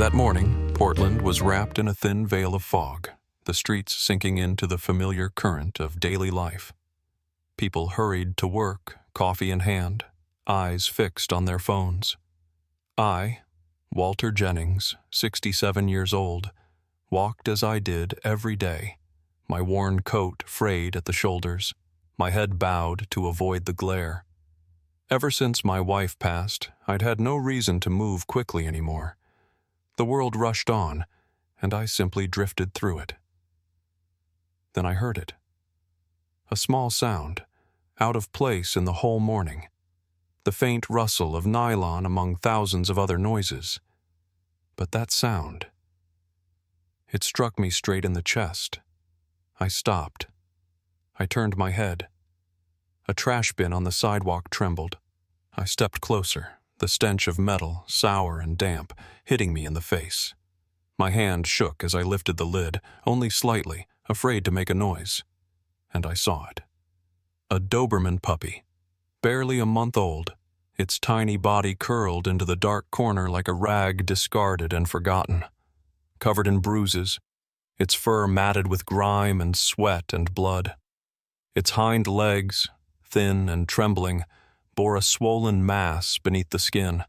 That morning, Portland was wrapped in a thin veil of fog, the streets sinking into the familiar current of daily life. People hurried to work, coffee in hand, eyes fixed on their phones. I, Walter Jennings, 67 years old, walked as I did every day, my worn coat frayed at the shoulders, my head bowed to avoid the glare. Ever since my wife passed, I'd had no reason to move quickly anymore. The world rushed on, and I simply drifted through it. Then I heard it. A small sound, out of place in the whole morning. The faint rustle of nylon among thousands of other noises. But that sound, it struck me straight in the chest. I stopped. I turned my head. A trash bin on the sidewalk trembled. I stepped closer, the stench of metal, sour and damp, hitting me in the face. My hand shook as I lifted the lid, only slightly, afraid to make a noise. And I saw it. A Doberman puppy, barely a month old, its tiny body curled into the dark corner like a rag discarded and forgotten. Covered in bruises, its fur matted with grime and sweat and blood. Its hind legs, thin and trembling, bore a swollen mass beneath the skin,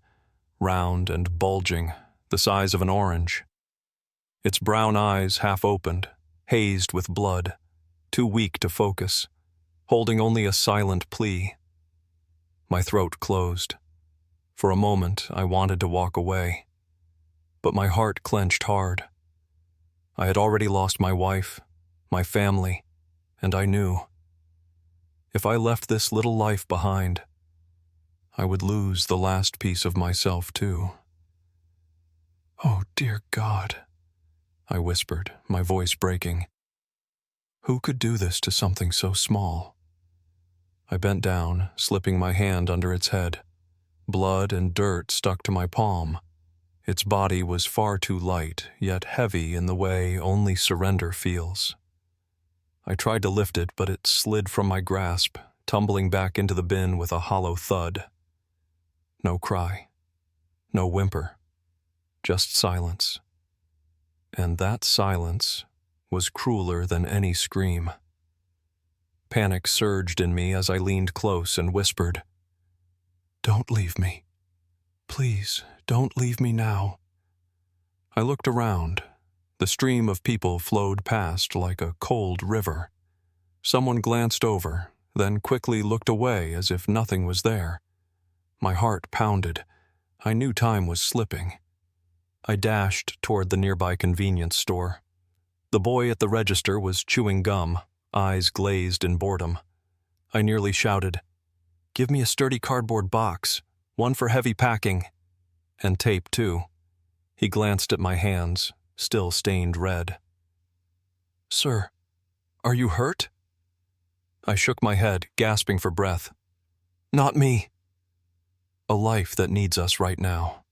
round and bulging, the size of an orange. Its brown eyes half opened, hazed with blood, too weak to focus, holding only a silent plea. My throat closed. For a moment, I wanted to walk away. But my heart clenched hard. I had already lost my wife, my family, and I knew. If I left this little life behind, I would lose the last piece of myself too. "Oh, dear God," I whispered, my voice breaking. Who could do this to something so small? I bent down, slipping my hand under its head. Blood and dirt stuck to my palm. Its body was far too light, yet heavy in the way only surrender feels. I tried to lift it, but it slid from my grasp, tumbling back into the bin with a hollow thud. No cry, no whimper, just silence. And that silence was crueler than any scream. Panic surged in me as I leaned close and whispered, "Don't leave me. Please, don't leave me now." I looked around. The stream of people flowed past like a cold river. Someone glanced over, then quickly looked away as if nothing was there. My heart pounded. I knew time was slipping. I dashed toward the nearby convenience store. The boy at the register was chewing gum, eyes glazed in boredom. I nearly shouted, "Give me a sturdy cardboard box, one for heavy packing." And tape, too. He glanced at my hands, still stained red. "Sir, are you hurt?" I shook my head, gasping for breath. "Not me." A life that needs us right now.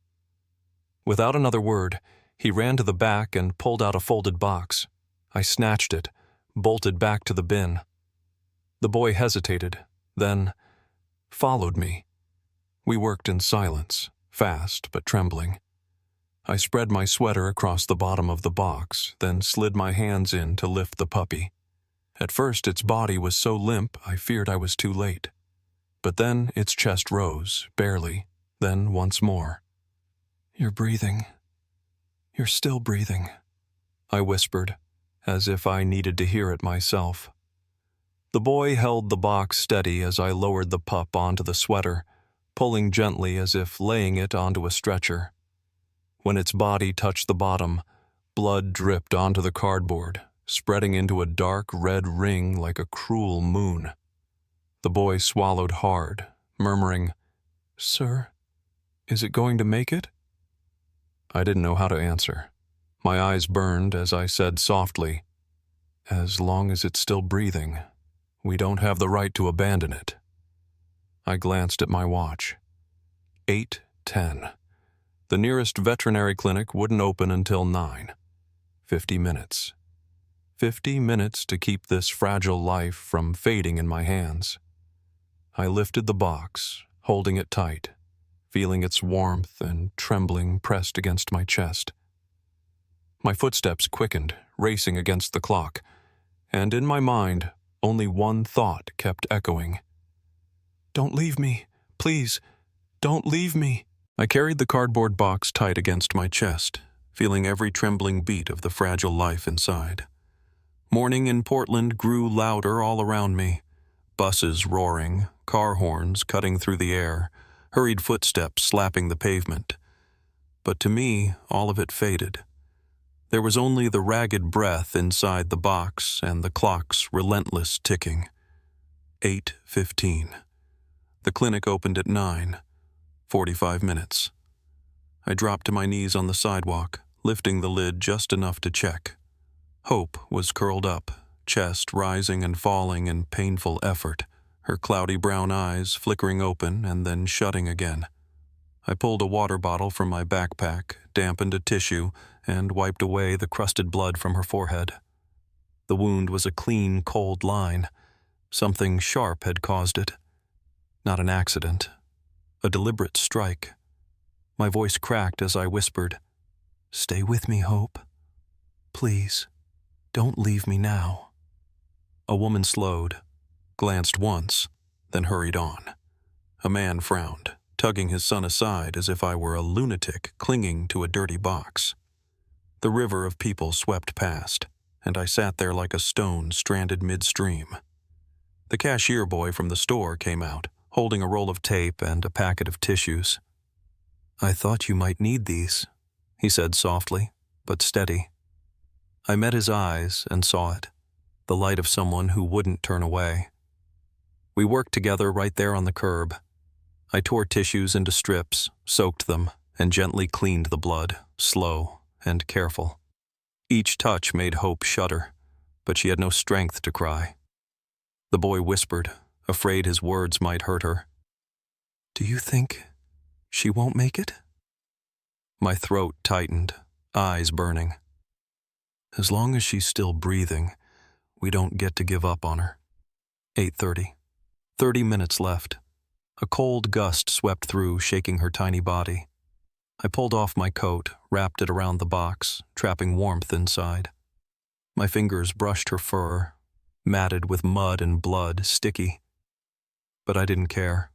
Without another word, he ran to the back and pulled out a folded box. I snatched it, bolted back to the bin. The boy hesitated, then followed me. We worked in silence, fast but trembling. I spread my sweater across the bottom of the box, then slid my hands in to lift the puppy. At first, its body was so limp I feared I was too late. But then its chest rose, barely, then once more. "You're breathing. You're still breathing," I whispered, as if I needed to hear it myself. The boy held the box steady as I lowered the pup onto the sweater, pulling gently as if laying it onto a stretcher. When its body touched the bottom, blood dripped onto the cardboard, spreading into a dark red ring like a cruel moon. The boy swallowed hard, murmuring, "Sir, is it going to make it?" I didn't know how to answer. My eyes burned as I said softly, "As long as it's still breathing, we don't have the right to abandon it." I glanced at my watch. 8:10. The nearest veterinary clinic wouldn't open until 9. 50 minutes. 50 minutes to keep this fragile life from fading in my hands. I lifted the box, holding it tight, feeling its warmth and trembling pressed against my chest. My footsteps quickened, racing against the clock, and in my mind, only one thought kept echoing. "Don't leave me. Please, don't leave me." I carried the cardboard box tight against my chest, feeling every trembling beat of the fragile life inside. Morning in Portland grew louder all around me. Buses roaring, car horns cutting through the air, hurried footsteps slapping the pavement. But to me, all of it faded. There was only the ragged breath inside the box and the clock's relentless ticking. 8:15. The clinic opened at 9. 45 minutes. I dropped to my knees on the sidewalk, lifting the lid just enough to check. Hope was curled up, chest rising and falling in painful effort, her cloudy brown eyes flickering open and then shutting again. I pulled a water bottle from my backpack, dampened a tissue, and wiped away the crusted blood from her forehead. The wound was a clean, cold line. Something sharp had caused it. Not an accident. A deliberate strike. My voice cracked as I whispered, "Stay with me, Hope. Please, don't leave me now." A woman slowed, glanced once, then hurried on. A man frowned, tugging his son aside as if I were a lunatic clinging to a dirty box. The river of people swept past, and I sat there like a stone stranded midstream. The cashier boy from the store came out, holding a roll of tape and a packet of tissues. "I thought you might need these," he said softly, but steady. I met his eyes and saw it, the light of someone who wouldn't turn away. We worked together right there on the curb. I tore tissues into strips, soaked them, and gently cleaned the blood, slow and careful. Each touch made Hope shudder, but she had no strength to cry. The boy whispered, afraid his words might hurt her. "Do you think she won't make it?" My throat tightened, eyes burning. "As long as she's still breathing, we don't get to give up on her." 8:30. 30 minutes left. A cold gust swept through, shaking her tiny body. I pulled off my coat, wrapped it around the box, trapping warmth inside. My fingers brushed her fur, matted with mud and blood, sticky. But I didn't care.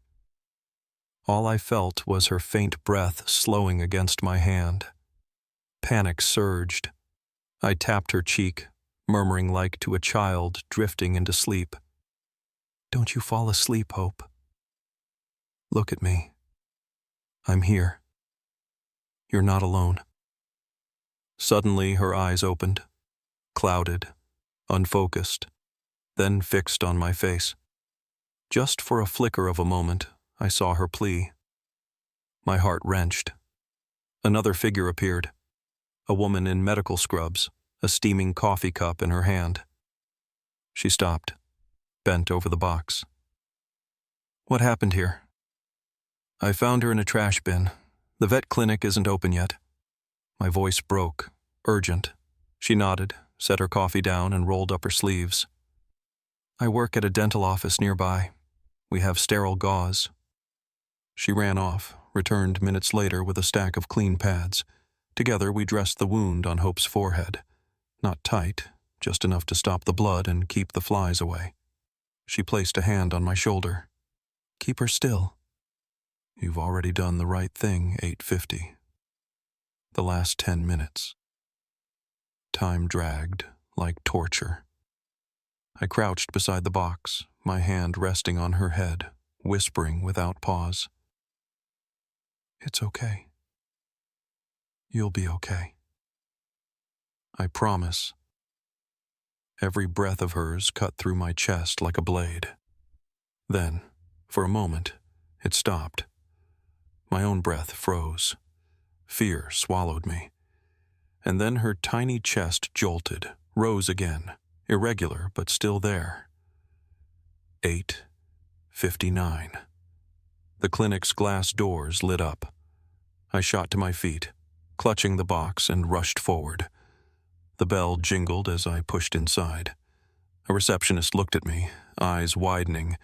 All I felt was her faint breath slowing against my hand. Panic surged. I tapped her cheek, murmuring like to a child drifting into sleep. "Don't you fall asleep, Hope. Look at me. I'm here. You're not alone." Suddenly her eyes opened, clouded, unfocused, then fixed on my face. Just for a flicker of a moment, I saw her plea. My heart wrenched. Another figure appeared, a woman in medical scrubs, a steaming coffee cup in her hand. She stopped, bent over the box. "What happened here?" "I found her in a trash bin. The vet clinic isn't open yet." My voice broke, urgent. She nodded, set her coffee down, and rolled up her sleeves. "I work at a dental office nearby. We have sterile gauze." She ran off, returned minutes later with a stack of clean pads. Together we dressed the wound on Hope's forehead. Not tight, just enough to stop the blood and keep the flies away. She placed a hand on my shoulder. "Keep her still." "You've already done the right thing, 8:50. The last 10 minutes. Time dragged, like torture. I crouched beside the box, my hand resting on her head, whispering without pause. "It's okay. You'll be okay. I promise." Every breath of hers cut through my chest like a blade. Then, for a moment, it stopped. My own breath froze. Fear swallowed me. And then her tiny chest jolted, rose again, irregular but still there. 8:59. The clinic's glass doors lit up. I shot to my feet, clutching the box, and rushed forward. The bell jingled as I pushed inside. A receptionist looked at me, eyes widening,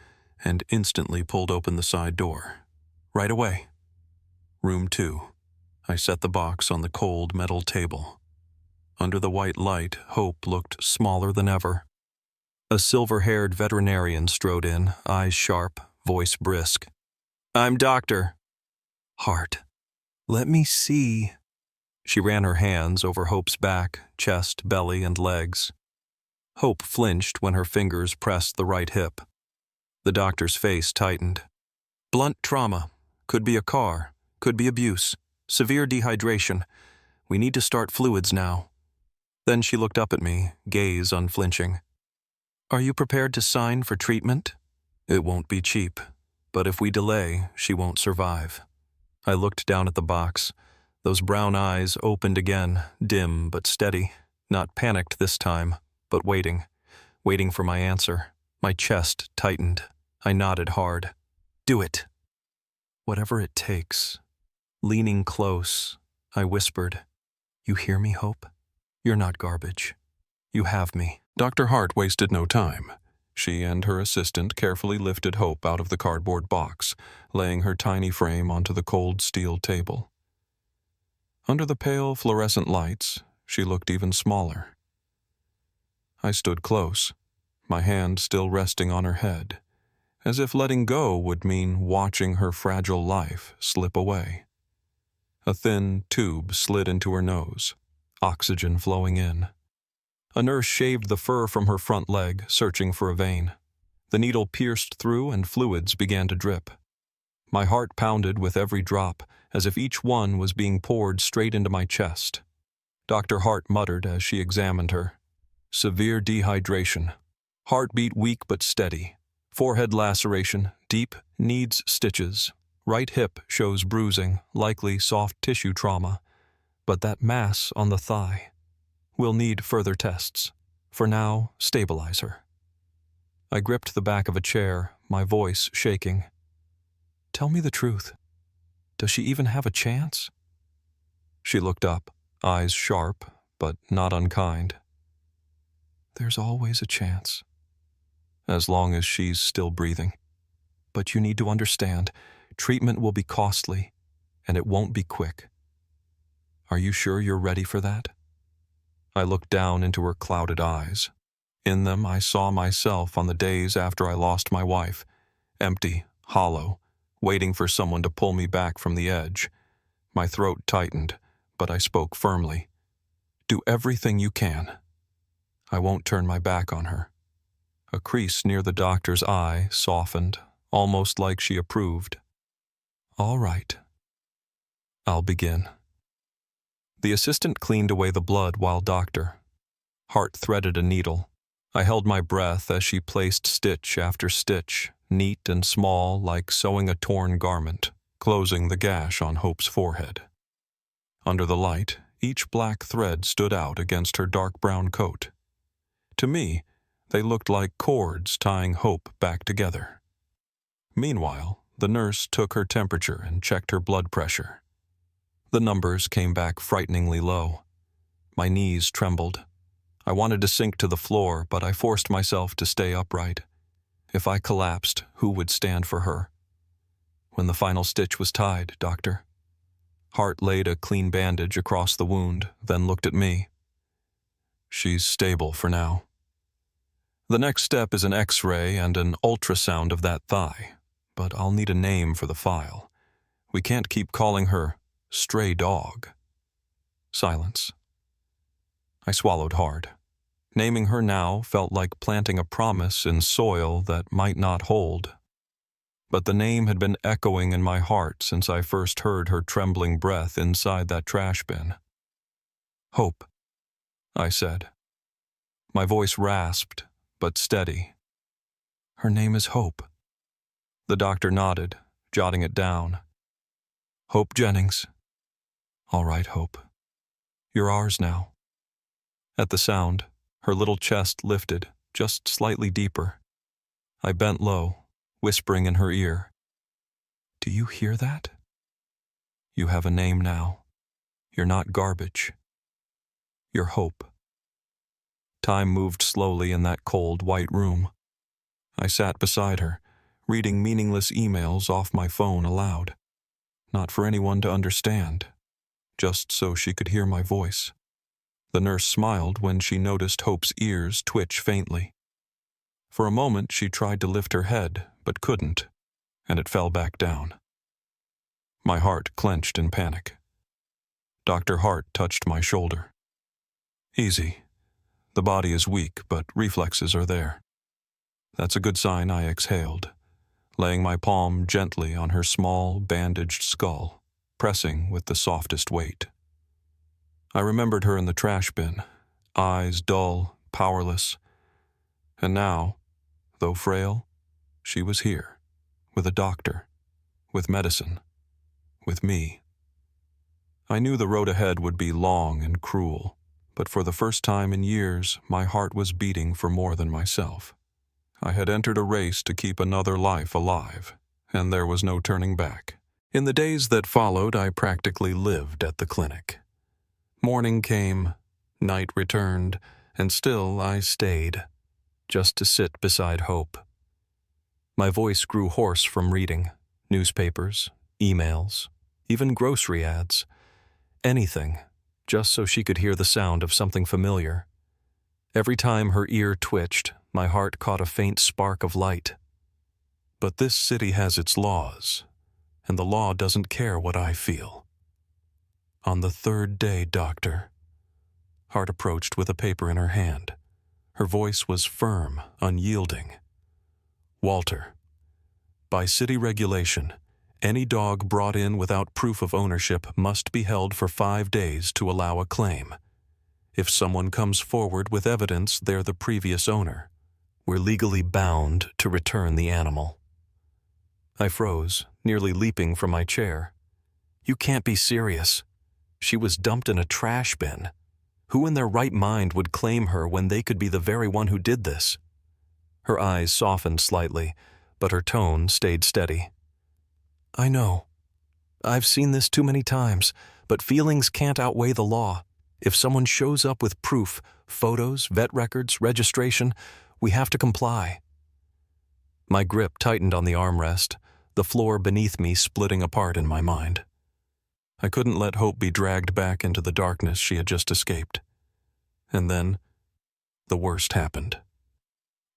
and instantly pulled open the side door. "Right away." Room 2. I set the box on the cold metal table. Under the white light, Hope looked smaller than ever. A silver-haired veterinarian strode in, eyes sharp, voice brisk. "I'm Doctor Hart. Let me see." She ran her hands over Hope's back, chest, belly, and legs. Hope flinched when her fingers pressed the right hip. The doctor's face tightened. "Blunt trauma. Could be a car. Could be abuse. Severe dehydration. We need to start fluids now." Then she looked up at me, gaze unflinching. "Are you prepared to sign for treatment? It won't be cheap, but if we delay, she won't survive." I looked down at the box. Those brown eyes opened again, dim but steady, not panicked this time, but waiting for my answer. My chest tightened. I nodded hard. "Do it." "Whatever it takes." Leaning close, I whispered, "You hear me, Hope? You're not garbage. You have me." Dr. Hart wasted no time. She and her assistant carefully lifted Hope out of the cardboard box, laying her tiny frame onto the cold steel table. Under the pale fluorescent lights, she looked even smaller. I stood close, my hand still resting on her head, as if letting go would mean watching her fragile life slip away. A thin tube slid into her nose, oxygen flowing in. A nurse shaved the fur from her front leg, searching for a vein. The needle pierced through and fluids began to drip. My heart pounded with every drop, as if each one was being poured straight into my chest. Dr. Hart muttered as she examined her. "Severe dehydration. Heartbeat weak but steady. Forehead laceration, deep, needs stitches. Right hip shows bruising, likely soft tissue trauma. But that mass on the thigh. We'll need further tests. For now, stabilize her." I gripped the back of a chair, my voice shaking. "Tell me the truth. Does she even have a chance?" She looked up, eyes sharp, but not unkind. "There's always a chance. As long as she's still breathing. But you need to understand, treatment will be costly, and it won't be quick. Are you sure you're ready for that?" I looked down into her clouded eyes. In them I saw myself on the days after I lost my wife, empty, hollow, waiting for someone to pull me back from the edge. My throat tightened, but I spoke firmly. "Do everything you can. I won't turn my back on her." A crease near the doctor's eye softened, almost like she approved. "All right. I'll begin." The assistant cleaned away the blood while Dr. Hart threaded a needle. I held my breath as she placed stitch after stitch, neat and small like sewing a torn garment, closing the gash on Hope's forehead. Under the light, each black thread stood out against her dark brown coat. To me, they looked like cords tying Hope back together. Meanwhile, the nurse took her temperature and checked her blood pressure. The numbers came back frighteningly low. My knees trembled. I wanted to sink to the floor, but I forced myself to stay upright. If I collapsed, who would stand for her? When the final stitch was tied, Doctor. Hart laid a clean bandage across the wound, then looked at me. "She's stable for now. The next step is an X-ray and an ultrasound of that thigh, but I'll need a name for the file. We can't keep calling her Stray Dog." Silence. I swallowed hard. Naming her now felt like planting a promise in soil that might not hold. But the name had been echoing in my heart since I first heard her trembling breath inside that trash bin. "Hope," I said. My voice rasped, but steady. "Her name is Hope." The doctor nodded, jotting it down. "Hope Jennings." "All right, Hope. You're ours now." At the sound, her little chest lifted, just slightly deeper. I bent low, whispering in her ear. "Do you hear that? You have a name now. You're not garbage. You're Hope." Time moved slowly in that cold, white room. I sat beside her, reading meaningless emails off my phone aloud. Not for anyone to understand, just so she could hear my voice. The nurse smiled when she noticed Hope's ears twitch faintly. For a moment she tried to lift her head, but couldn't, and it fell back down. My heart clenched in panic. Dr. Hart touched my shoulder. Easy. The body is weak, but reflexes are there. That's a good sign, I exhaled, laying my palm gently on her small, bandaged skull, pressing with the softest weight. I remembered her in the trash bin, eyes dull, powerless. And now, though frail, she was here, with a doctor, with medicine, with me. I knew the road ahead would be long and cruel, but for the first time in years, my heart was beating for more than myself. I had entered a race to keep another life alive, and there was no turning back. In the days that followed, I practically lived at the clinic. Morning came, night returned, and still I stayed, just to sit beside Hope. My voice grew hoarse from reading, newspapers, emails, even grocery ads. Anything, just so she could hear the sound of something familiar. Every time her ear twitched, my heart caught a faint spark of light. But this city has its laws, and the law doesn't care what I feel. On the third day, Doctor. Hart approached with a paper in her hand. Her voice was firm, unyielding. Walter, by city regulation, any dog brought in without proof of ownership must be held for 5 days to allow a claim. If someone comes forward with evidence they're the previous owner, we're legally bound to return the animal. I froze, nearly leaping from my chair. You can't be serious. She was dumped in a trash bin. Who in their right mind would claim her when they could be the very one who did this? Her eyes softened slightly, but her tone stayed steady. I know. I've seen this too many times, but feelings can't outweigh the law. If someone shows up with proof, photos, vet records, registration, we have to comply. My grip tightened on the armrest, the floor beneath me splitting apart in my mind. I couldn't let Hope be dragged back into the darkness she had just escaped. And then, the worst happened.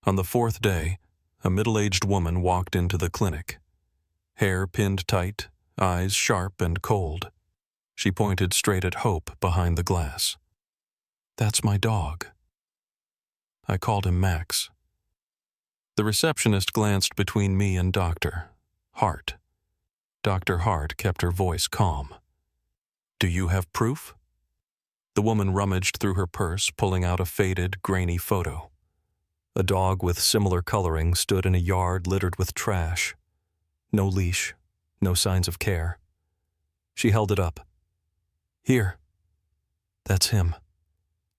On the 4th day, a middle-aged woman walked into the clinic. Hair pinned tight, eyes sharp and cold. She pointed straight at Hope behind the glass. That's my dog. I called him Max. The receptionist glanced between me and Dr. Hart. Dr. Hart kept her voice calm. Do you have proof? The woman rummaged through her purse, pulling out a faded, grainy photo. A dog with similar coloring stood in a yard littered with trash. No leash, no signs of care. She held it up. Here. That's him.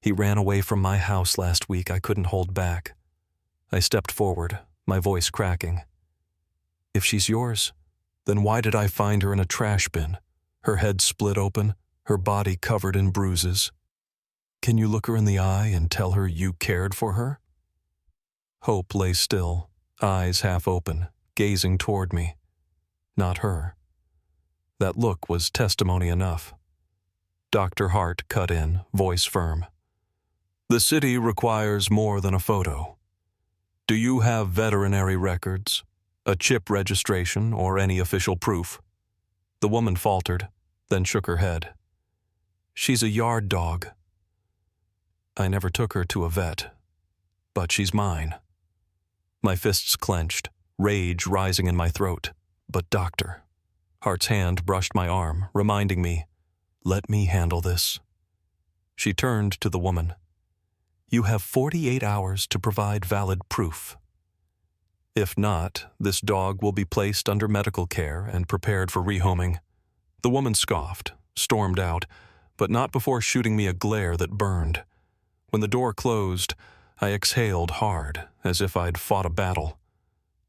He ran away from my house last week. I couldn't hold back. I stepped forward, my voice cracking. If she's yours, then why did I find her in a trash bin, her head split open, her body covered in bruises? Can you look her in the eye and tell her you cared for her? Hope lay still, eyes half open, gazing toward me. Not her. That look was testimony enough. Dr. Hart cut in, voice firm. The city requires more than a photo. Do you have veterinary records, a chip registration, or any official proof? The woman faltered, then shook her head. She's a yard dog. I never took her to a vet, but she's mine. My fists clenched, rage rising in my throat. But Doctor, Hart's hand brushed my arm, reminding me, let me handle this. She turned to the woman. You have 48 hours to provide valid proof. If not, this dog will be placed under medical care and prepared for rehoming. The woman scoffed, stormed out, but not before shooting me a glare that burned. When the door closed, I exhaled hard, as if I'd fought a battle.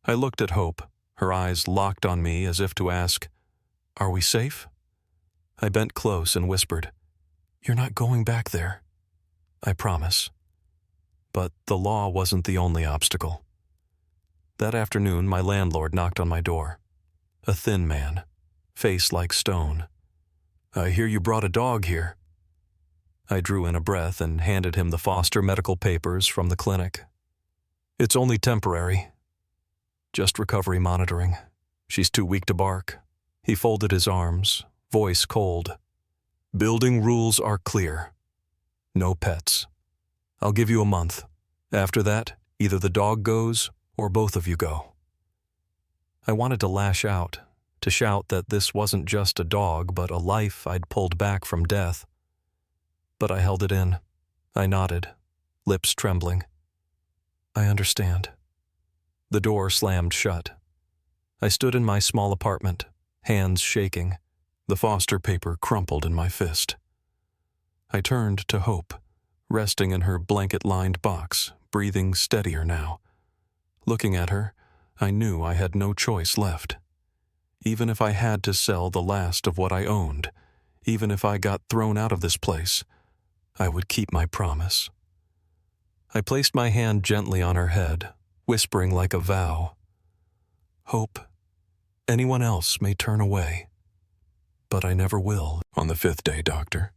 I looked at Hope, her eyes locked on me as if to ask, Are we safe? I bent close and whispered, You're not going back there. I promise. But the law wasn't the only obstacle. That afternoon, my landlord knocked on my door. A thin man, face like stone. I hear you brought a dog here. I drew in a breath and handed him the Foster medical papers from the clinic. It's only temporary. Just recovery monitoring. She's too weak to bark. He folded his arms, voice cold. Building rules are clear. No pets. I'll give you a month. After that, either the dog goes or both of you go. I wanted to lash out, to shout that this wasn't just a dog but a life I'd pulled back from death. But I held it in. I nodded, lips trembling. I understand. The door slammed shut. I stood in my small apartment, hands shaking, the Foster paper crumpled in my fist. I turned to Hope, resting in her blanket-lined box, breathing steadier now. Looking at her, I knew I had no choice left. Even if I had to sell the last of what I owned, even if I got thrown out of this place, I would keep my promise. I placed my hand gently on her head, whispering like a vow. Hope, anyone else may turn away, but I never will. On the 5th day, Doctor.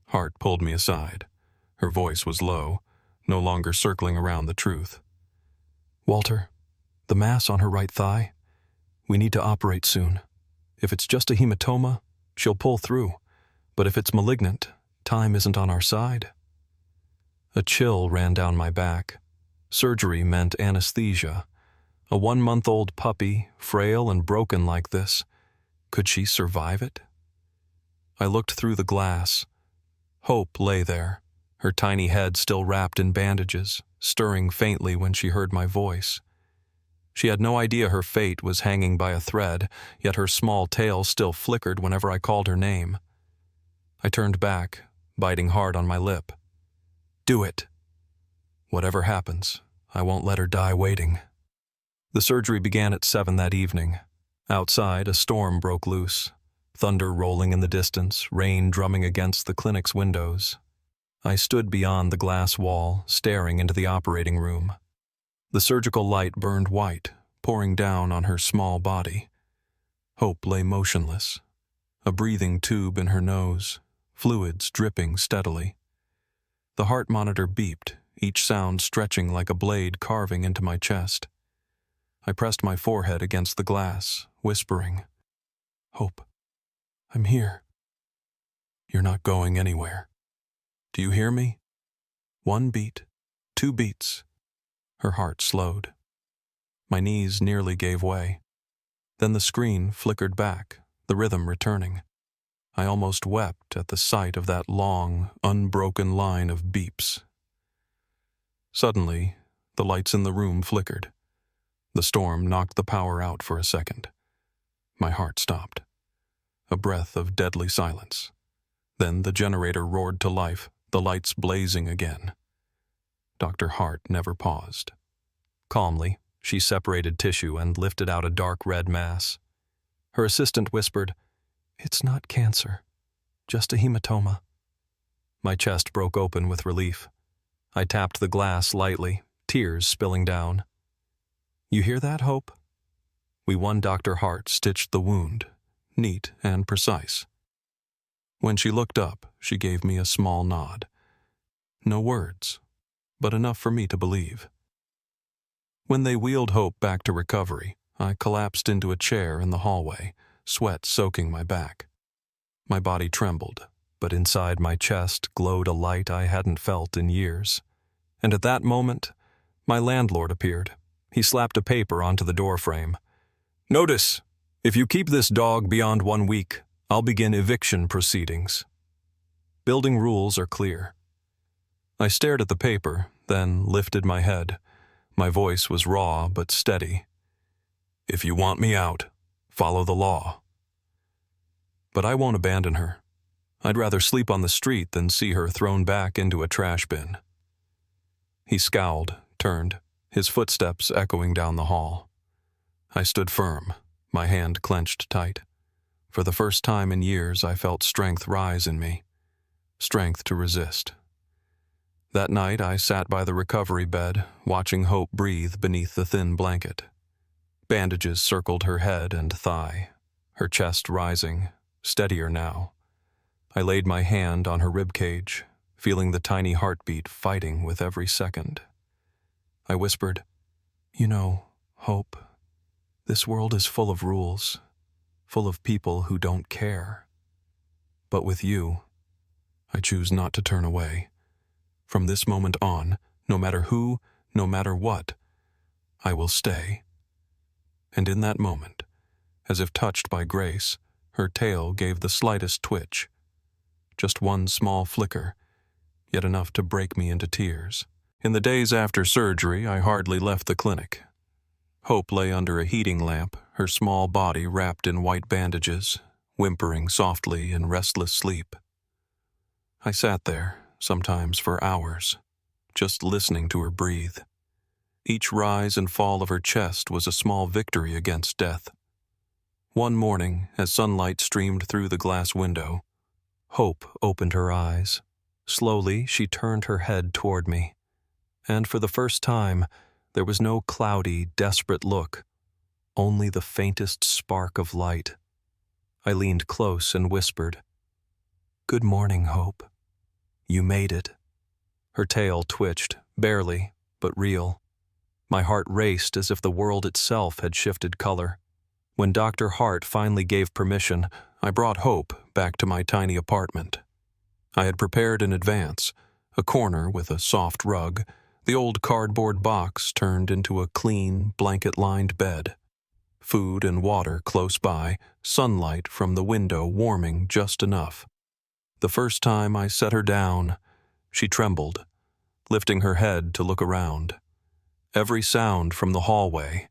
Hart pulled me aside. Her voice was low, no longer circling around the truth. Walter, the mass on her right thigh, we need to operate soon. If it's just a hematoma, she'll pull through, but if it's malignant, time isn't on our side. A chill ran down my back. Surgery meant anesthesia. A 1-month-old puppy, frail and broken like this. Could she survive it? I looked through the glass. Hope lay there, her tiny head still wrapped in bandages, stirring faintly when she heard my voice. She had no idea her fate was hanging by a thread, yet her small tail still flickered whenever I called her name. I turned back, biting hard on my lip. Do it. Whatever happens, I won't let her die waiting. The surgery began at 7 that evening. Outside, a storm broke loose. Thunder rolling in the distance, rain drumming against the clinic's windows. I stood beyond the glass wall, staring into the operating room. The surgical light burned white, pouring down on her small body. Hope lay motionless, a breathing tube in her nose, fluids dripping steadily. The heart monitor beeped, each sound stretching like a blade carving into my chest. I pressed my forehead against the glass, whispering, Hope, I'm here. You're not going anywhere. Do you hear me? 1 beat, 2 beats. Her heart slowed. My knees nearly gave way. Then the screen flickered back, the rhythm returning. I almost wept at the sight of that long, unbroken line of beeps. Suddenly, the lights in the room flickered. The storm knocked the power out for a second. My heart stopped. A breath of deadly silence. Then the generator roared to life, the lights blazing again. Dr. Hart never paused. Calmly, she separated tissue and lifted out a dark red mass. Her assistant whispered, It's not cancer, just a hematoma. My chest broke open with relief. I tapped the glass lightly, tears spilling down. You hear that, Hope? We won. Dr. Hart stitched the wound, neat and precise. When she looked up, she gave me a small nod. No words, but enough for me to believe. When they wheeled Hope back to recovery, I collapsed into a chair in the hallway, sweat soaking my back. My body trembled, but inside my chest glowed a light I hadn't felt in years. And at that moment, my landlord appeared. He slapped a paper onto the doorframe. Notice, if you keep this dog beyond 1 week, I'll begin eviction proceedings. Building rules are clear. I stared at the paper, then lifted my head. My voice was raw but steady. If you want me out, follow the law. But I won't abandon her. I'd rather sleep on the street than see her thrown back into a trash bin. He scowled, turned, his footsteps echoing down the hall. I stood firm, my hand clenched tight. For the first time in years, I felt strength rise in me, strength to resist. That night, I sat by the recovery bed, watching Hope breathe beneath the thin blanket. Bandages circled her head and thigh, her chest rising, steadier now. I laid my hand on her ribcage, feeling the tiny heartbeat fighting with every second. I whispered, "You know, Hope, this world is full of rules, full of people who don't care. But with you, I choose not to turn away. From this moment on, no matter who, no matter what, I will stay." And in that moment, as if touched by grace, her tail gave the slightest twitch. Just one small flicker, yet enough to break me into tears. In the days after surgery, I hardly left the clinic. Hope lay under a heating lamp, her small body wrapped in white bandages, whimpering softly in restless sleep. I sat there, sometimes for hours, just listening to her breathe. Each rise and fall of her chest was a small victory against death. One morning, as sunlight streamed through the glass window, Hope opened her eyes. Slowly, she turned her head toward me, and for the first time, there was no cloudy, desperate look, only the faintest spark of light. I leaned close and whispered, "Good morning, Hope. You made it." Her tail twitched, barely, but real. My heart raced as if the world itself had shifted color. When Dr. Hart finally gave permission, I brought Hope back to my tiny apartment. I had prepared in advance, a corner with a soft rug, the old cardboard box turned into a clean, blanket-lined bed. Food and water close by, sunlight from the window warming just enough. The first time I set her down, she trembled, lifting her head to look around. Every sound from the hallway,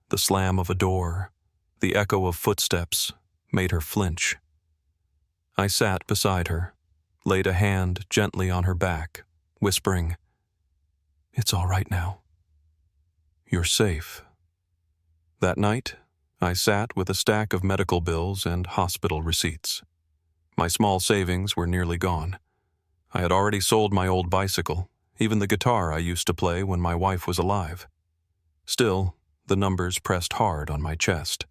the slam of a door, the echo of footsteps, made her flinch. I sat beside her, laid a hand gently on her back, whispering, "It's all right now. You're safe." That night, I sat with a stack of medical bills and hospital receipts. My small savings were nearly gone. I had already sold my old bicycle, even the guitar I used to play when my wife was alive. Still, the numbers pressed hard on my chest.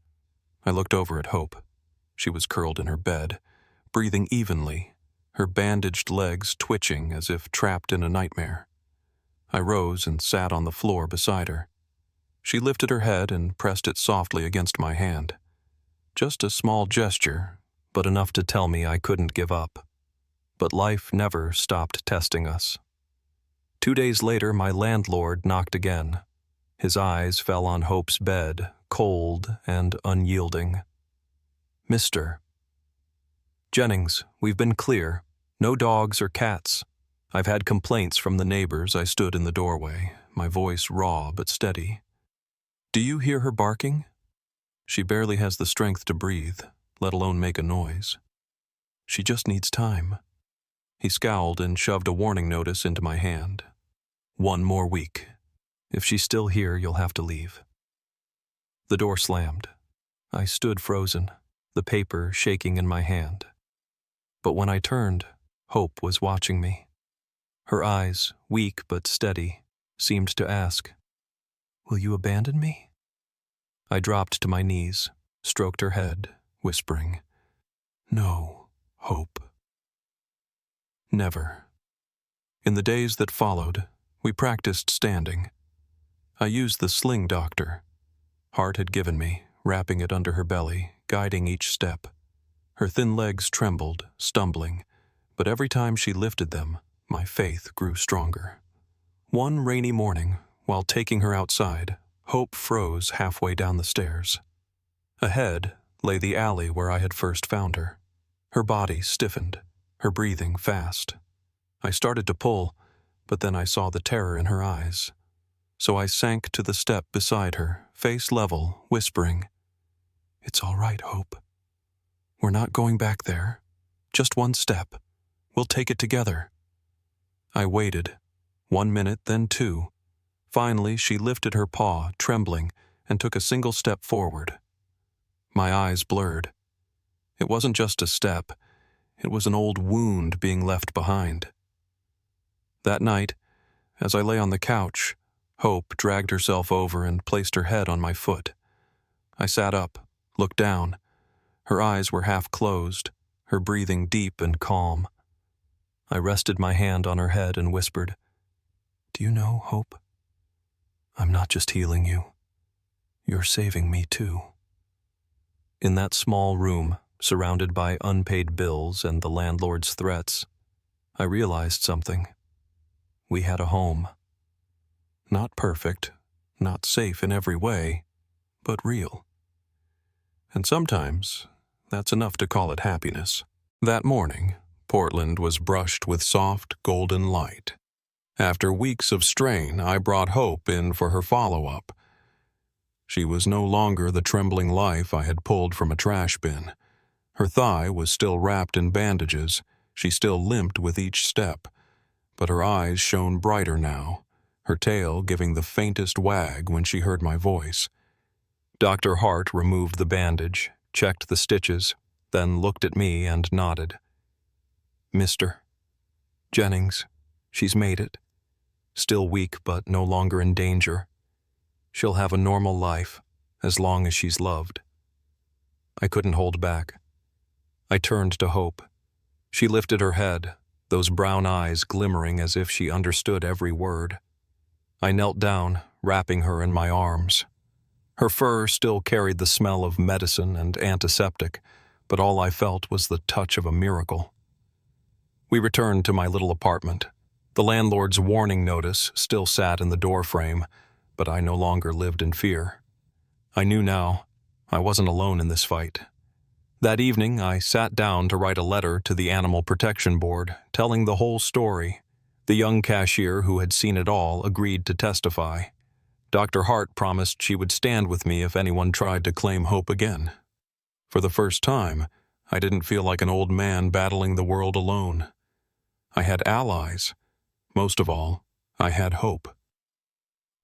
I looked over at Hope. She was curled in her bed, breathing evenly, her bandaged legs twitching as if trapped in a nightmare. I rose and sat on the floor beside her. She lifted her head and pressed it softly against my hand. Just a small gesture, but enough to tell me I couldn't give up. But life never stopped testing us. 2 days later, my landlord knocked again. His eyes fell on Hope's bed, cold and unyielding. "Mr. Jennings, we've been clear. No dogs or cats. I've had complaints from the neighbors." I stood in the doorway, my voice raw but steady. "Do you hear her barking? She barely has the strength to breathe, let alone make a noise. She just needs time." He scowled and shoved a warning notice into my hand. "1 more week. If she's still here, you'll have to leave." The door slammed. I stood frozen, the paper shaking in my hand. But when I turned, Hope was watching me. Her eyes, weak but steady, seemed to ask, "Will you abandon me?" I dropped to my knees, stroked her head, whispering, "No, Hope. Never." In the days that followed, we practiced standing. I used the sling doctor Hart had given me, wrapping it under her belly, guiding each step. Her thin legs trembled, stumbling, but every time she lifted them, my faith grew stronger. One rainy morning, while taking her outside, Hope froze halfway down the stairs. Ahead lay the alley where I had first found her. Her body stiffened, her breathing fast. I started to pull, but then I saw the terror in her eyes. So I sank to the step beside her, face level, whispering, "It's all right, Hope. We're not going back there. Just 1 step. We'll take it together." I waited. 1 minute, then 2. Finally, she lifted her paw, trembling, and took a single step forward. My eyes blurred. It wasn't just a step. It was an old wound being left behind. That night, as I lay on the couch, Hope dragged herself over and placed her head on my foot. I sat up, looked down. Her eyes were half closed, her breathing deep and calm. I rested my hand on her head and whispered, "Do you know, Hope? I'm not just healing you. You're saving me too." In that small room, surrounded by unpaid bills and the landlord's threats, I realized something. We had a home. Not perfect, not safe in every way, but real. And sometimes, that's enough to call it happiness. That morning, Portland was brushed with soft, golden light. After weeks of strain, I brought Hope in for her follow-up. She was no longer the trembling life I had pulled from a trash bin. Her thigh was still wrapped in bandages. She still limped with each step, but her eyes shone brighter now, her tail giving the faintest wag when she heard my voice. Dr. Hart removed the bandage, checked the stitches, then looked at me and nodded. "Mr. Jennings, she's made it. Still weak, but no longer in danger. She'll have a normal life, as long as she's loved." I couldn't hold back. I turned to Hope. She lifted her head, those brown eyes glimmering as if she understood every word. I knelt down, wrapping her in my arms. Her fur still carried the smell of medicine and antiseptic, but all I felt was the touch of a miracle. We returned to my little apartment. The landlord's warning notice still sat in the doorframe, but I no longer lived in fear. I knew now I wasn't alone in this fight. That evening, I sat down to write a letter to the Animal Protection Board, telling the whole story. The young cashier who had seen it all agreed to testify. Dr. Hart promised she would stand with me if anyone tried to claim Hope again. For the first time, I didn't feel like an old man battling the world alone. I had allies. Most of all, I had Hope.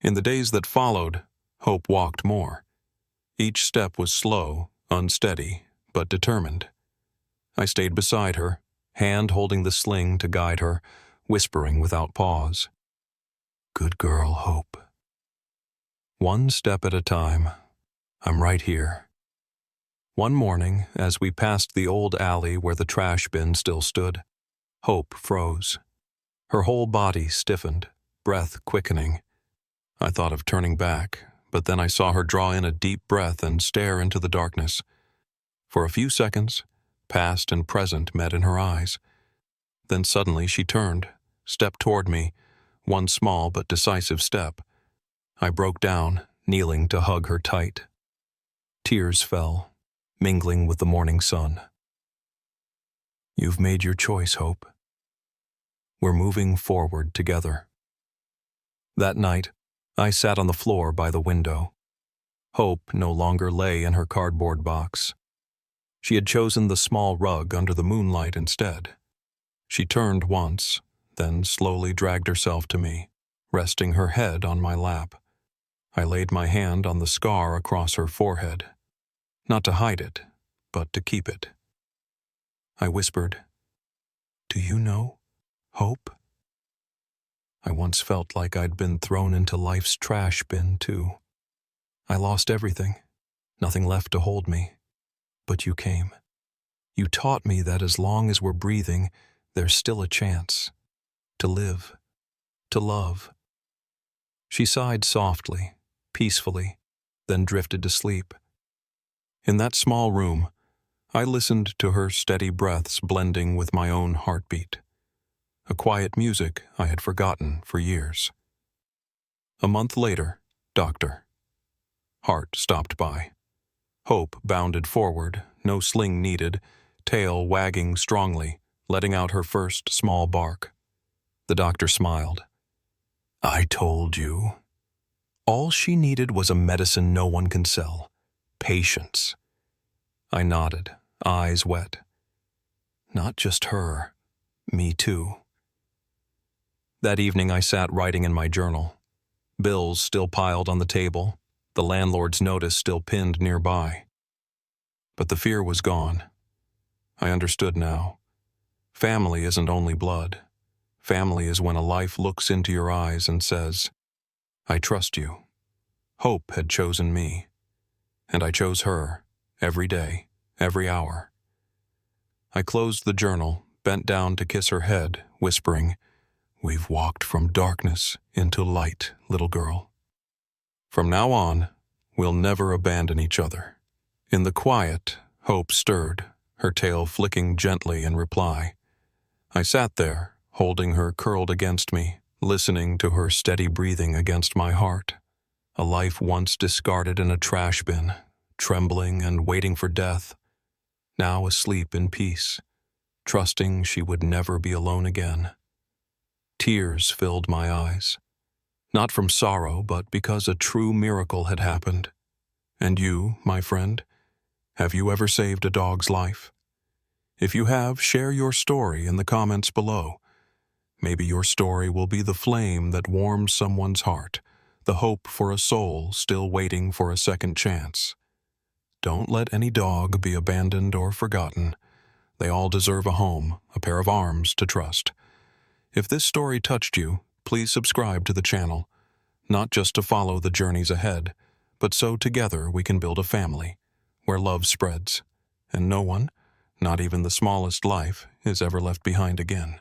In the days that followed, Hope walked more. Each step was slow, unsteady, but determined. I stayed beside her, hand holding the sling to guide her, whispering without pause, "Good girl, Hope. One step at a time. I'm right here." One morning, as we passed the old alley where the trash bin still stood, Hope froze. Her whole body stiffened, breath quickening. I thought of turning back, but then I saw her draw in a deep breath and stare into the darkness. For a few seconds, past and present met in her eyes. Then suddenly she turned, stepped toward me, one small but decisive step. I broke down, kneeling to hug her tight. Tears fell, mingling with the morning sun. "You've made your choice, Hope. We're moving forward together." That night, I sat on the floor by the window. Hope no longer lay in her cardboard box. She had chosen the small rug under the moonlight instead. She turned once, then slowly dragged herself to me, resting her head on my lap. I laid my hand on the scar across her forehead, not to hide it, but to keep it. I whispered, "Do you know, Hope?" I once felt like I'd been thrown into life's trash bin, too. I lost everything, nothing left to hold me. But you came. You taught me that as long as we're breathing, there's still a chance. To live. To love. She sighed softly, peacefully, then drifted to sleep. In that small room, I listened to her steady breaths blending with my own heartbeat. A quiet music I had forgotten for years. A month later, Dr. Hart stopped by. Hope bounded forward, no sling needed, tail wagging strongly, letting out her first small bark. The doctor smiled. "I told you." All she needed was a medicine no one can sell. Patience. I nodded, eyes wet. Not just her, me too. That evening I sat writing in my journal. Bills still piled on the table, the landlord's notice still pinned nearby. But the fear was gone. I understood now. Family isn't only blood. Family is when a life looks into your eyes and says, "I trust you." Hope had chosen me, and I chose her, every day, every hour. I closed the journal, bent down to kiss her head, whispering, "We've walked from darkness into light, little girl. From now on, we'll never abandon each other." In the quiet, Hope stirred, her tail flicking gently in reply. I sat there, holding her curled against me, listening to her steady breathing against my heart. A life once discarded in a trash bin, trembling and waiting for death, now asleep in peace, trusting she would never be alone again. Tears filled my eyes, not from sorrow, but because a true miracle had happened. And you, my friend, have you ever saved a dog's life? If you have, share your story in the comments below. Maybe your story will be the flame that warms someone's heart, the hope for a soul still waiting for a second chance. Don't let any dog be abandoned or forgotten. They all deserve a home, a pair of arms to trust. If this story touched you, please subscribe to the channel, not just to follow the journeys ahead, but so together we can build a family where love spreads, and no one, not even the smallest life, is ever left behind again.